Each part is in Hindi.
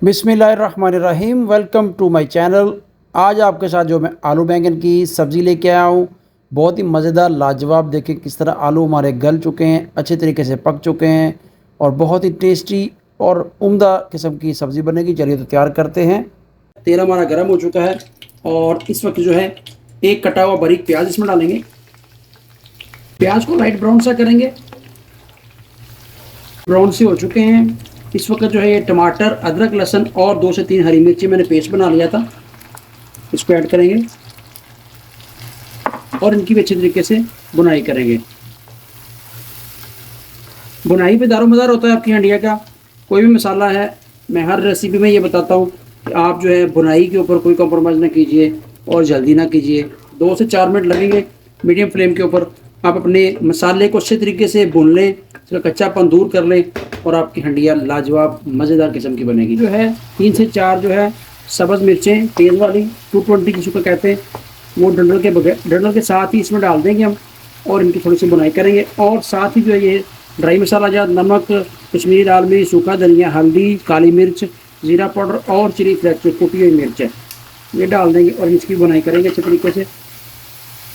बिस्मिल्लाहिर्रहमानिर्रहीम। Welcome to my channel. आज आपके साथ जो मैं आलू बैंगन की सब्ज़ी लेके आया हूँ, बहुत ही मज़ेदार लाजवाब। देखें किस तरह आलू हमारे गल चुके हैं, अच्छे तरीके से पक चुके हैं और बहुत ही टेस्टी और उम्दा किस्म की सब्ज़ी बनेगी। चलिए तो तैयार करते हैं। तेल हमारा गर्म हो चुका है और इस वक्त जो है एक कटा हुआ बारीक प्याज इसमें डालेंगे। प्याज को लाइट ब्राउन सा करेंगे। ब्राउन से हो चुके हैं। इस वक्त जो है ये टमाटर, अदरक, लहसुन और 2 से 3 हरी मिर्ची मैंने पेस्ट बना लिया था, इसको ऐड करेंगे और इनकी भी अच्छे तरीके से बुनाई करेंगे। बुनाई पे दारोमदार होता है आपकी हंडिया का कोई भी मसाला है। मैं हर रेसिपी में ये बताता हूँ कि आप जो है बुनाई के ऊपर कोई कॉम्प्रोमाइज़ ना कीजिए और जल्दी ना कीजिए। 2 से 4 मिनट लगेंगे मीडियम फ्लेम के ऊपर। आप अपने मसाले को अच्छे तरीके से भून लें, इसका कच्चापन दूर कर लें और आपकी हंडिया लाजवाब मज़ेदार किस्म की बनेगी। जो है 3 से 4 जो है सब्ज़ मिर्चें तेज़ वाली 220 जिसको कहते हैं, वो डंडल के साथ ही इसमें डाल देंगे हम और इनकी थोड़ी सी बुनाई करेंगे। और साथ ही जो है ये ड्राई मसाला जात, नमक, कश्मीरी लाल मिर्च, सूखा धनिया, हल्दी, काली मिर्च, ज़ीरा पाउडर और चिली फ्लेक्स कुटी हुई मिर्च है, ये डाल देंगे और इसकी बुनाई करेंगे अच्छे तरीके से।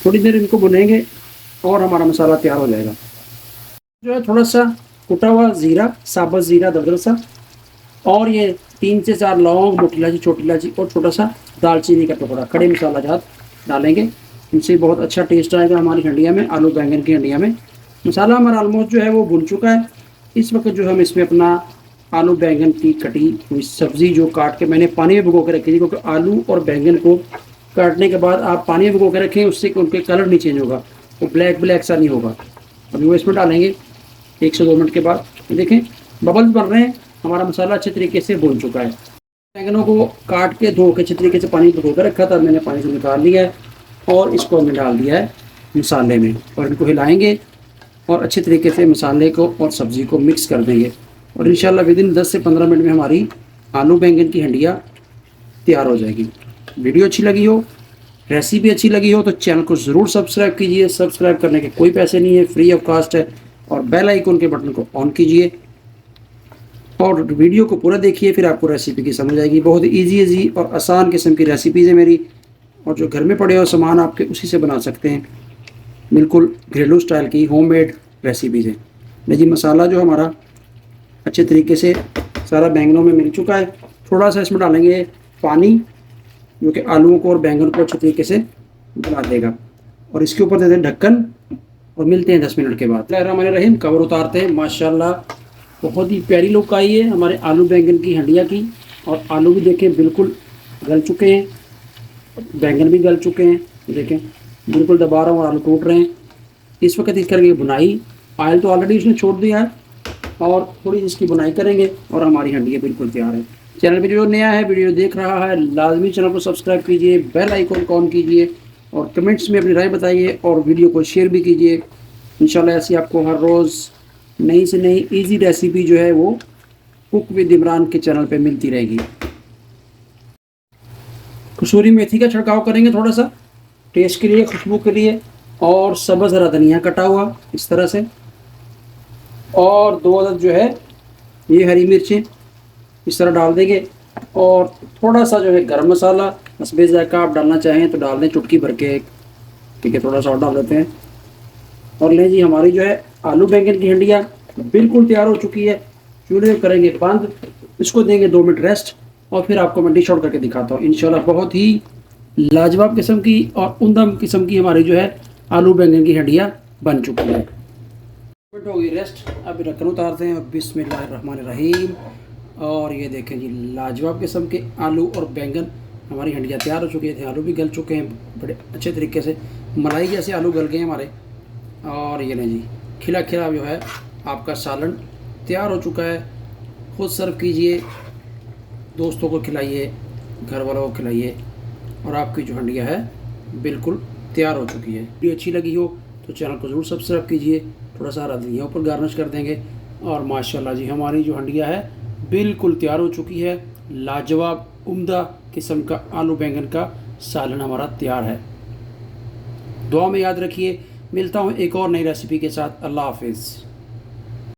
थोड़ी देर इनको भुनेंगे और हमारा मसाला तैयार हो जाएगा। जो है थोड़ा सा कुटा हुआ ज़ीरा, साबुत ज़ीरा दरदरा सा, और ये 3 से 4 लौंग, मोटी इलायची, छोटी इलायची और छोटा सा दालचीनी का टुकड़ा, खड़े मसाला जात डालेंगे। इनसे बहुत अच्छा टेस्ट आएगा हमारी हंडिया में, आलू बैंगन की हंडिया में। मसाला हमारा ऑलमोस्ट जो है वो भुन चुका है। इस वक्त जो हम इसमें अपना आलू बैंगन की कटी हुई सब्ज़ी जो काट के मैंने पानी में भिगो के रखी थी, क्योंकि आलू और बैंगन को काटने के बाद आप पानी में भिगो के रखें, उससे उनके कलर नहीं चेंज होगा, वो ब्लैक सा नहीं होगा। अभी वो इसमें डालेंगे 1 से 2 मिनट के बाद। देखें बबल्स बन रहे हैं, हमारा मसाला अच्छे तरीके से भून चुका है। बैंगनों को काट के धो के अच्छे तरीके से पानी भिगो कर रखा था, मैंने पानी से निकाल लिया है और इसको हमने डाल दिया है मसाले में और इनको हिलाएंगे और अच्छे तरीके से मसाले को और सब्ज़ी को मिक्स कर देंगे। और इंशाल्लाह विदिन 10 से 15 मिनट में हमारी आलू बैंगन की हंडिया तैयार हो जाएगी। वीडियो अच्छी लगी हो, रेसिपी अच्छी लगी हो तो चैनल को ज़रूर सब्सक्राइब कीजिए। सब्सक्राइब करने के कोई पैसे नहीं है, फ्री ऑफ कास्ट है। और बेल आइकन के बटन को ऑन कीजिए और वीडियो को पूरा देखिए, फिर आपको रेसिपी की समझ आएगी। बहुत ईजी और आसान किस्म की रेसिपीज़ है मेरी, और जो घर में पड़े हो सामान आपके उसी से बना सकते हैं। बिल्कुल घरेलू स्टाइल की होममेड रेसिपीज़ है। जी मसाला जो हमारा अच्छे तरीके से सारा बैंगनों में मिल चुका है। थोड़ा सा इसमें डालेंगे पानी, जो कि आलूओं को और बैंगन को अच्छे तरीके से बना देगा। और इसके ऊपर देते हैं ढक्कन और मिलते हैं 10 मिनट के बाद। बिस्मिल्लाहिर्रहमानिर्रहीम, कवर उतारते हैं। माशाल्लाह बहुत ही प्यारी लुक आई है हमारे आलू बैंगन की हंडिया की। और आलू भी देखें बिल्कुल गल चुके हैं, बैंगन भी गल चुके हैं। देखें बिल्कुल दबा रहा हूँ और आलू टूट रहे हैं। इस वक्त इस करके बुनाई, ऑयल तो ऑलरेडी उसने छोड़ दिया है और थोड़ी इसकी बुनाई करेंगे और हमारी हंडिया बिल्कुल तैयार है। चैनल पे जो नया है, वीडियो देख रहा है, लाजमी चैनल को सब्सक्राइब कीजिए, बेल आइकन को ऑन कीजिए और कमेंट्स में अपनी राय बताइए और वीडियो को शेयर भी कीजिए। इंशाल्लाह ऐसी आपको हर रोज़ नई से नई इजी रेसिपी जो है वो कुक विद इमरान के चैनल पे मिलती रहेगी। कसूरी मेथी का छिड़काव करेंगे थोड़ा सा टेस्ट के लिए, खुशबू के लिए, और सब्ज़ हरा धनिया कटा हुआ इस तरह से, और 2 अदद जो है ये हरी मिर्चें इस तरह डाल देंगे। और थोड़ा सा जो है गरम मसाला, हस्बे ज़ायक़ा आप डालना चाहें तो डाल दें, चुटकी भर के, ठीक है, थोड़ा सा और डाल देते हैं। और लें जी हमारी जो है आलू बैंगन की हंडिया बिल्कुल तैयार हो चुकी है। चूल्हे करेंगे बंद, इसको देंगे 2 मिनट रेस्ट और फिर आपको मैं डिश आउट करके दिखाता हूँ। इंशाल्लाह बहुत ही लाजवाब किस्म की और उम्दा किस्म की हमारी जो है आलू बैंगन की हंडिया बन चुकी है। हो गई रेस्ट, अब ढक्कन उतारते हैं। बिस्मिल्लाहिर्रहमानिर्रहीम। और ये देखें जी लाजवाब किस्म के आलू और बैंगन हमारी हंडिया तैयार हो चुकी है। आलू भी गल चुके हैं बड़े अच्छे तरीके से, मलाई जैसे आलू गल गए हैं हमारे। और ये नहीं जी खिला खिला जो है आपका सालन तैयार हो चुका है। खुद सर्व कीजिए, दोस्तों को खिलाइए, घर वालों को खिलाइए और आपकी जो हंडिया है बिल्कुल तैयार हो चुकी है। वीडियो अच्छी लगी हो तो चैनल को ज़रूर सब्सक्राइब कीजिए। थोड़ा सा हरा धनिया ऊपर गार्निश कर देंगे। और माशाल्लाह जी हमारी जो हंडिया है बिल्कुल तैयार हो चुकी है। लाजवाब उम्दा किस्म का आलू बैंगन का सालन हमारा तैयार है। दुआ में याद रखिए। मिलता हूँ एक और नई रेसिपी के साथ। अल्लाह हाफिज़।